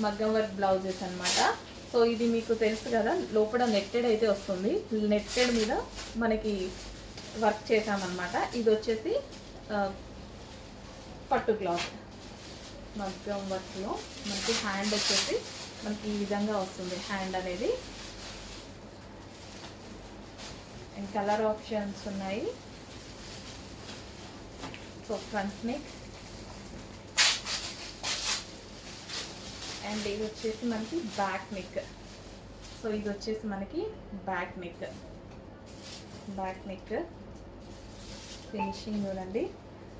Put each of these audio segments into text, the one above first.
మగ్గం work blouses అనమాట. So ఇది మీకు తెలుసు కదా, లోపల నెట్టెడ్ అయితే వస్తుంది. నెట్టెడ్ మీద మనకి వర్క్ చేసామన్నమాట. ఇది వచ్చేసి పట్టు క్లాత్ మగ్గం వర్క్లో మనకి హ్యాండ్ వచ్చేసి మనకి ఈ విధంగా వస్తుంది. హ్యాండ్ అనేది అండ్ కలర్ ఆప్షన్స్ ఉన్నాయి. సో ఫ్రంట్ నెక్ అండ్ ఇది వచ్చేసి మనకి బ్యాక్ నెక్. సో ఇది వచ్చేసి మనకి బ్యాక్ నెక్ ఫినిషింగ్ చూడండి.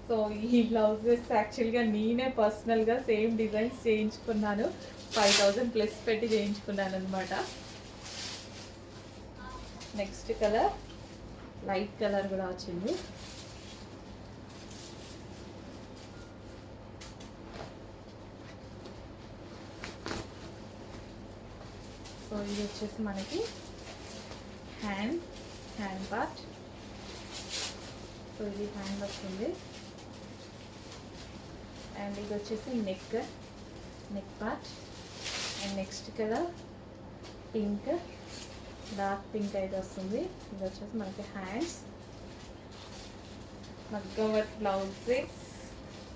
సో ఈ బ్లౌజెస్ యాక్చువల్గా నేనే పర్సనల్గా సేమ్ డిజైన్స్ చేయించుకున్నాను. 5000 ప్లస్ పెట్టి చేయించుకున్నాను అనమాట. నెక్స్ట్ కలర్ లైట్ కలర్ కూడా వచ్చింది. సో ఇది వచ్చేసి మనకి హ్యాండ్ పార్ట్. సో ఇది హ్యాండ్ వస్తుంది. అండ్ ఇది వచ్చేసి neck part. And next colour pink, dark pink అయితే వస్తుంది. ఇది వచ్చేసి మనకి హ్యాండ్స్. మగ్గం వర్క్ బ్లౌజెస్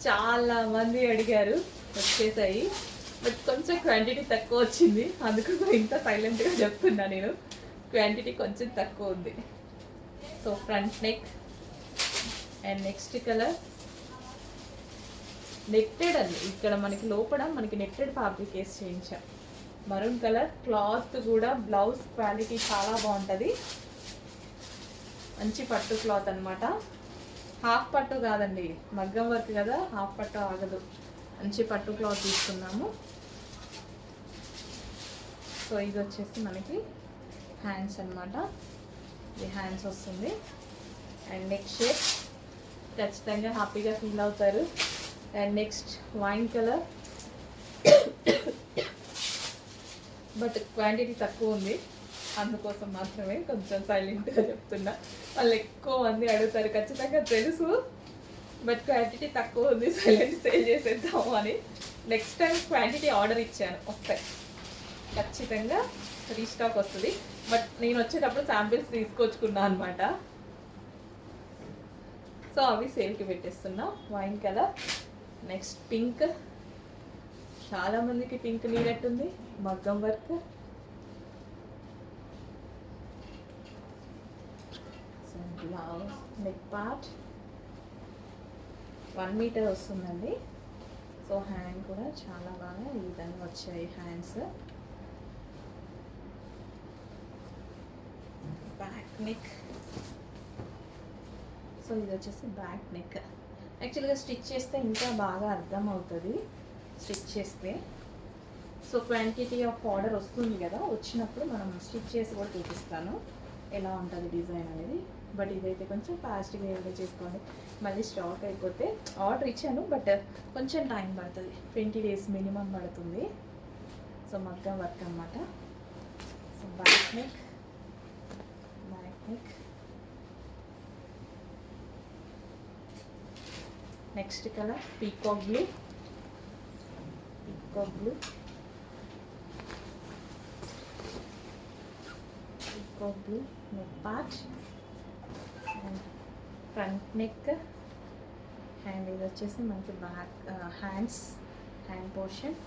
చాలా మంది అడిగారు, వచ్చేసాయి. బట్ కొంచెం క్వాంటిటీ తక్కువ వచ్చింది, అందుకోసం ఇంత సైలెంట్గా చెప్తున్నా నేను. క్వాంటిటీ కొంచెం తక్కువ ఉంది. So front neck and next colour netted అండి. ఇక్కడ మనకి లోపల మనకి నెట్టెడ్ ఫ్యాబ్రిక్ వేసి చేయించాం. Maroon colour. క్లాత్ కూడా బ్లౌజ్ క్వాలిటీ చాలా బాగుంటుంది. మంచి పట్టు క్లాత్ అనమాట. హాఫ్ పట్టు కాదండి, మగ్గం వర్క్ కదా, హాఫ్ పట్టు ఆగదు. మంచి పట్టు క్లాత్ తీసుకున్నాము. సో ఇది వచ్చేసి మనకి హ్యాండ్స్ అనమాట. ఇది హ్యాండ్స్ వస్తుంది. అండ్ నెక్స్ట్ షేప్ ఖచ్చితంగా హ్యాపీగా ఫీల్ అవుతారు. And next wine colour. But quantity తక్కువ ఉంది, అందుకోసం మాత్రమే కొంచెం సైలెంట్గా చెప్తున్నా. వాళ్ళు ఎక్కువ మంది అడుగుతారు, ఖచ్చితంగా తెలుసు, బట్ క్వాంటిటీ తక్కువ ఉంది, సైలెంట్ సేల్ చేసేద్దాము అని. నెక్స్ట్ టైం క్వాంటిటీ ఆర్డర్ ఇచ్చాను, వస్తాయి ఖచ్చితంగా, రీస్టాక్ వస్తుంది. బట్ నేను వచ్చేటప్పుడు శాంపిల్స్ తీసుకొచ్చుకున్నా అనమాట. సో అవి సేల్కి పెట్టేస్తున్నా. Wine colour. Next pink. చాలామందికి పింక్ నీరెట్టుంది. మగ్గం work. Blouse neck part 1 metre వస్తుందండి. సో హ్యాండ్ కూడా చాలా బాగా ఈ విధంగా వచ్చాయి హ్యాండ్స్. Back neck. సో ఇది వచ్చేసి బ్యాక్ నెక్. యాక్చువల్గా స్టిచ్ చేస్తే ఇంకా బాగా అర్థం అవుతుంది స్టిచ్ చేస్తే. సో క్వాంటిటీ ఆఫ్ ఆర్డర్ వస్తుంది కదా, వచ్చినప్పుడు మనం స్టిచ్ చేసి కూడా చూపిస్తాను ఎలా ఉంటుంది డిజైన్ అనేది. బట్ ఇదైతే కొంచెం ఫాస్ట్గా ఏదో చేసుకోండి, మళ్ళీ స్టాక్ అయిపోతే. ఆర్డర్ ఇచ్చాను బట్ కొంచెం టైం పడుతుంది, 20 days మినిమం పడుతుంది. సో మగ్గం వర్క్ అన్నమాట. So back neck. Next colour peacock blue. Neck part and front neck. And ఇది వచ్చేసి మనకి back hand portion.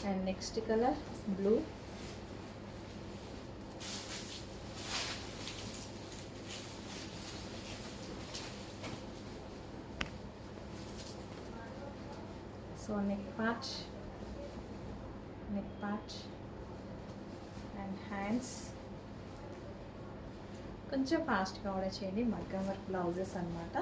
And next colour blue. So neck part and hands. కొంచెం ఫాస్ట్గా ఆర్డర్ చేయండి, మగ్గం వర్క్ బ్లౌజెస్ అన్నమాట.